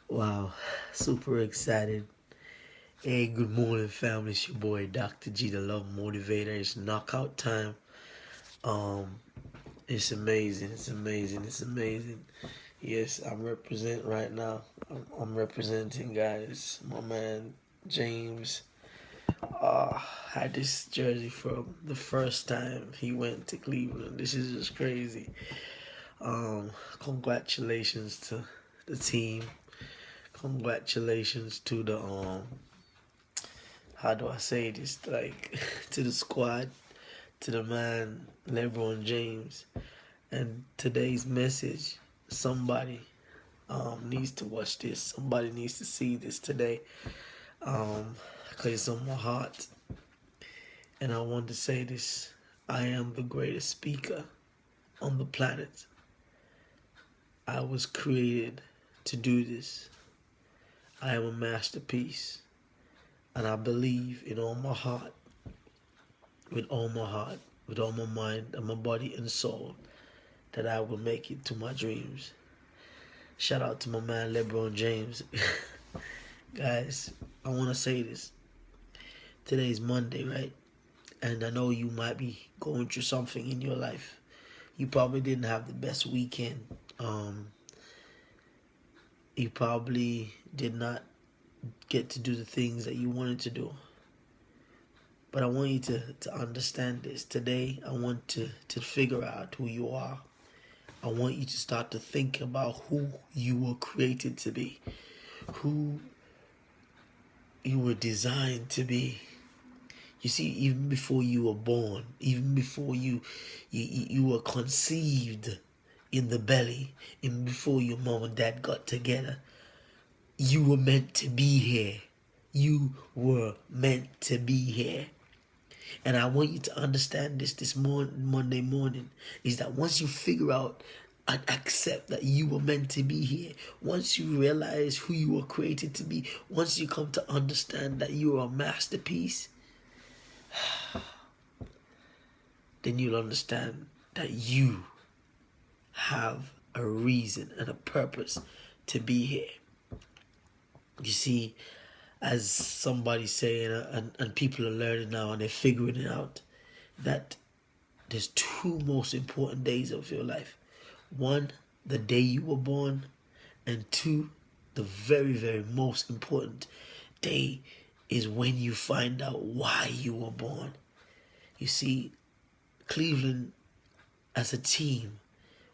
Wow, super excited. Hey, good morning, family. It's your boy, Dr. G, the Love Motivator. It's knockout time. Um, it's amazing. It's amazing. It's amazing. Yes, I'm representing right now. I'm representing, guys. My man, James, had this jersey from the first time he went to Cleveland. This is just crazy. Congratulations to the team. Congratulations to the how do I say this? Like to the squad, to the man Lebron James. And today's message, somebody needs to watch this. Somebody needs to see this today. Cause it's on my heart. And I want to say this. I am the greatest speaker on the planet. I was created to do this. I am a masterpiece. And I believe in all my heart, with all my heart, with all my mind and my body and soul, that I will make it to my dreams. Shout out to my man Lebron James. Guys, I want to say this. Today's Monday, right? And I know you might be going through something in your life. You probably didn't have the best weekend. You probably did not get to do the things that you wanted to do. But I want you to understand this. Today, I want to figure out who you are. I want you to start to think about who you were created to be, who you were designed to be. You see, even before you were born, even before you were conceived in the belly, even before your mom and dad got together, you were meant to be here. You were meant to be here. And I want you to understand this Monday morning, is that once you figure out and accept that you were meant to be here, once you realize who you were created to be, once you come to understand that you are a masterpiece, then you'll understand that you have a reason and a purpose to be here. You see, as somebody's saying, and people are learning now and they're figuring it out, that there's two most important days of your life. One, the day you were born, and two, the very, very most important day is when you find out why you were born. You see, Cleveland as a team,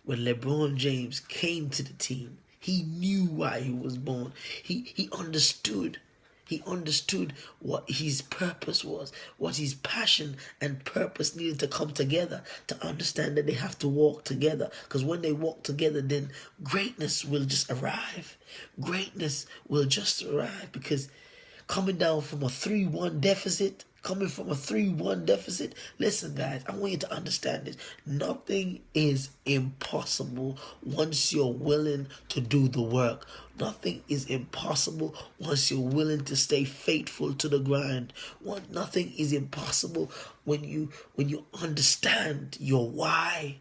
when LeBron James came to the team, he knew why he was born. He understood. He understood what his purpose was, what his passion and purpose needed to come together to understand that they have to walk together. Because when they walk together, then greatness will just arrive. Greatness will just arrive, because coming down from a 3-1 deficit, listen, guys, I want you to understand this. Nothing is impossible once you're willing to do the work. Nothing is impossible once you're willing to stay faithful to the grind. Nothing is impossible when you understand your why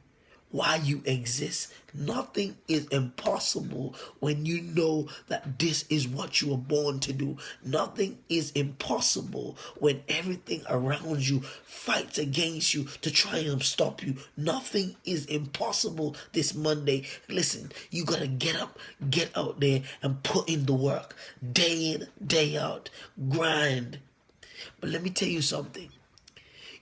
you exist. Nothing is impossible when you know that this is what you were born to do. Nothing is impossible when everything around you fights against you to try and stop you. Nothing is impossible this Monday. Listen, you gotta get up, get out there and put in the work. Day in, day out. Grind. But let me tell you something.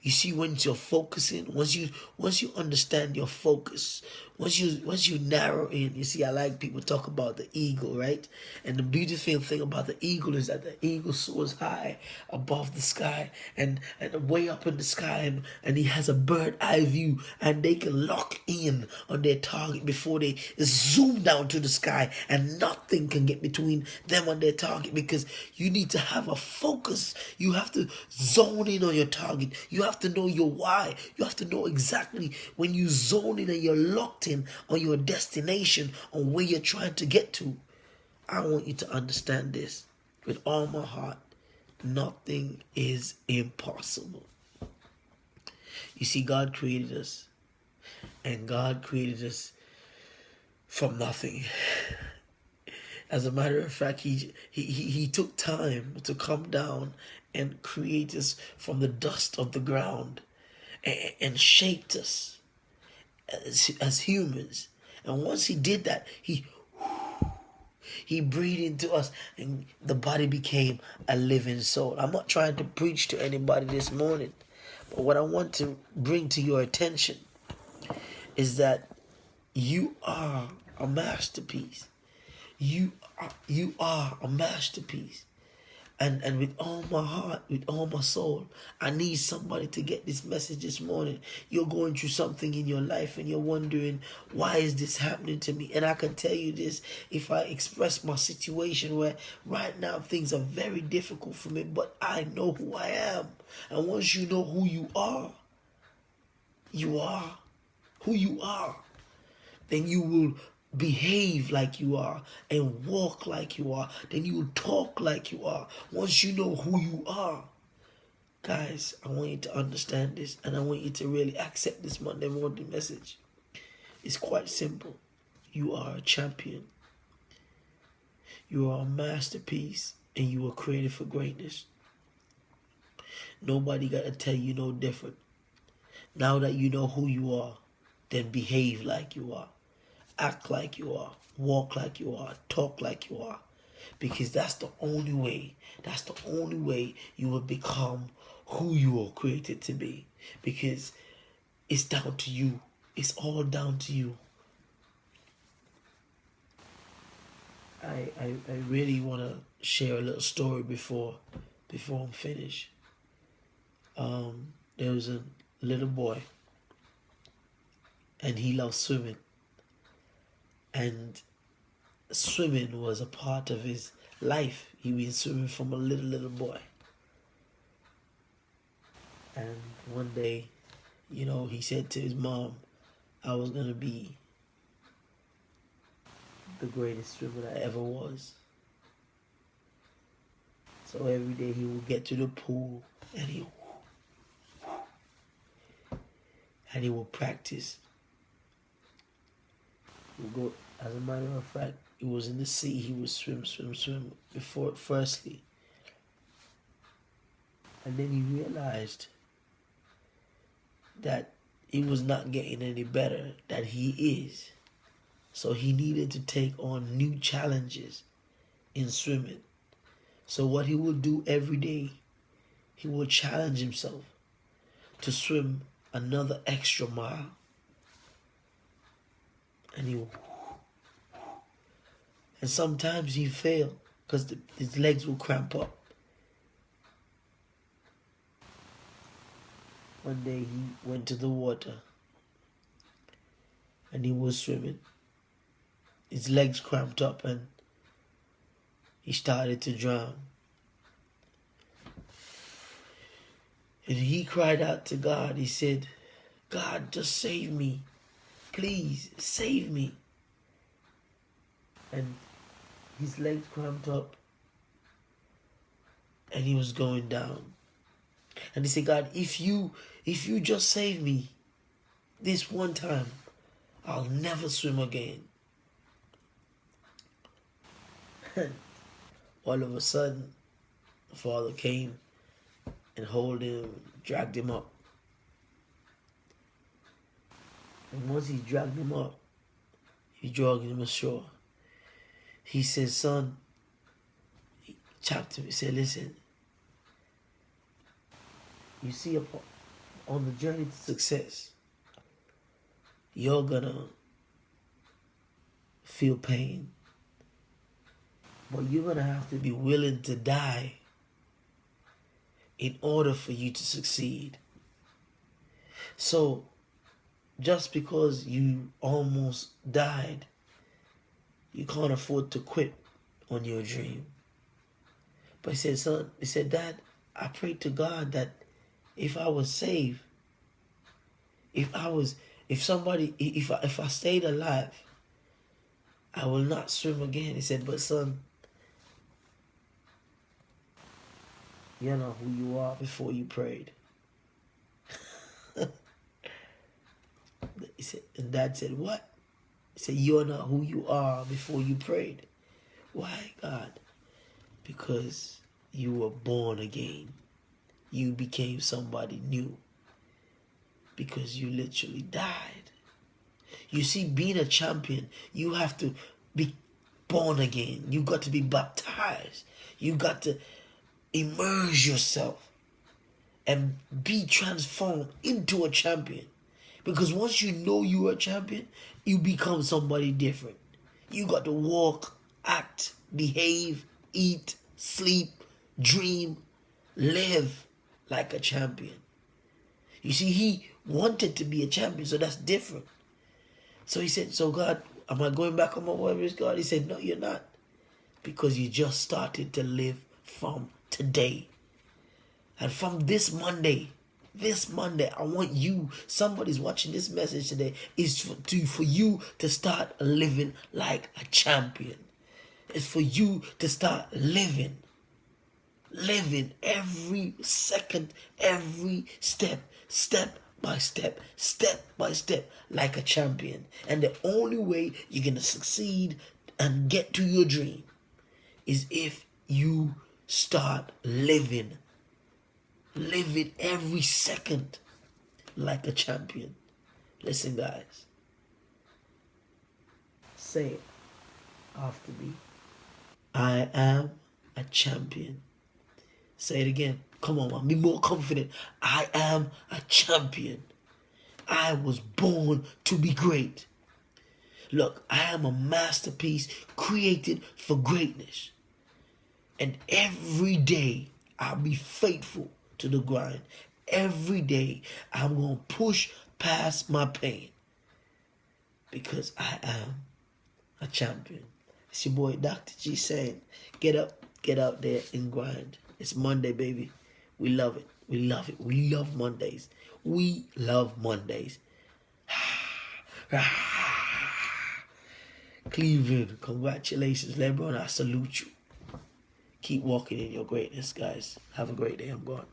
You see, once you're focusing, once you understand your focus, once you narrow in, you see, I like people talk about the eagle, right? And the beautiful thing about the eagle is that the eagle soars high above the sky and way up in the sky, and he has a bird eye view, and they can lock in on their target before they zoom down to the sky, and nothing can get between them and their target, because you need to have a focus. You have to zone in on your target. You have to know your why. You have to know exactly when you zone in and you're locked in on your destination, on where you're trying to get to. I want you to understand this with all my heart. Nothing is impossible. You see, God created us, and God created us from nothing. As a matter of fact, he took time to come down and create us from the dust of the ground, and shaped us as humans. And once he did that, he breathed into us, and the body became a living soul. I'm not trying to preach to anybody this morning, but what I want to bring to your attention is that you are a masterpiece. You are a masterpiece. And with all my heart, with all my soul, I need somebody to get this message this morning. You're going through something in your life and you're wondering, why is this happening to me? And I can tell you this, if I express my situation where right now things are very difficult for me, but I know who I am. And once you know who you are who you are, then you will behave like you are and walk like you are. Then you will talk like you are. Once you know who you are, guys, I want you to understand this, and I want you to really accept this Monday morning message. It's quite simple. You are a champion. You are a masterpiece, and you were created for greatness. Nobody got to tell you no different. Now that you know who you are, then behave like you are. Act like you are, walk like you are, talk like you are. Because that's the only way you will become who you were created to be. Because it's down to you. It's all down to you. I really want to share a little story before I'm finished. There was a little boy, and he loved swimming. And swimming was a part of his life. He been swimming from a little boy. And one day, he said to his mom, I was going to be the greatest swimmer I ever was. So every day he would get to the pool and he would practice. He would go. As a matter of fact, he was in the sea. He would swim before firstly. And then he realized that he was not getting any better than he is. So he needed to take on new challenges in swimming. So what he will do every day, he will challenge himself to swim another extra mile. And sometimes he failed because his legs will cramp up. One day he went to the water and he was swimming. His legs cramped up and he started to drown. And he cried out to God. He said, God, just save me. Please, save me. And his legs cramped up and he was going down. And he said, God, if you just save me this one time, I'll never swim again. And all of a sudden, the father came and held him, dragged him up. And once he dragged him up, he dragged him ashore. He said, son, he chopped him. He said, listen, you see, on the journey to success, you're gonna feel pain. But you're gonna have to be willing to die in order for you to succeed. So, just because you almost died, you can't afford to quit on your dream. But he said, son, he said, Dad, I prayed to God that if I was saved, if I stayed alive, I will not swim again. He said, but son, you know who you are before you prayed. He said, and Dad said, what? He said, you're not who you are before you prayed. Why, God? Because you were born again. You became somebody new. Because you literally died. You see, being a champion, you have to be born again. You got to be baptized. You got to immerse yourself and be transformed into a champion. Because once you know you are a champion, you become somebody different. You got to walk, act, behave, eat, sleep, dream, live like a champion. You see, he wanted to be a champion, so that's different. So he said, so God, am I going back on my word with God? He said, no, you're not. Because you just started to live from today. And from this Monday, I want you, somebody's watching this message today, is for you to start living like a champion. It's for you to start living every second, every step by step, like a champion. And the only way you're going to succeed and get to your dream is if you start living every second like a champion. Listen, guys. Say it after me. I am a champion. Say it again. Come on, man. Be more confident. I am a champion. I was born to be great. Look, I am a masterpiece created for greatness. And every day I'll be faithful to the grind. Every day I'm going to push past my pain. Because I am a champion. It's your boy Dr. G saying, get up, get out there and grind. It's Monday, baby. We love it. We love it. We love Mondays. We love Mondays. Cleveland, congratulations. Lebron, I salute you. Keep walking in your greatness, guys. Have a great day. I'm gone.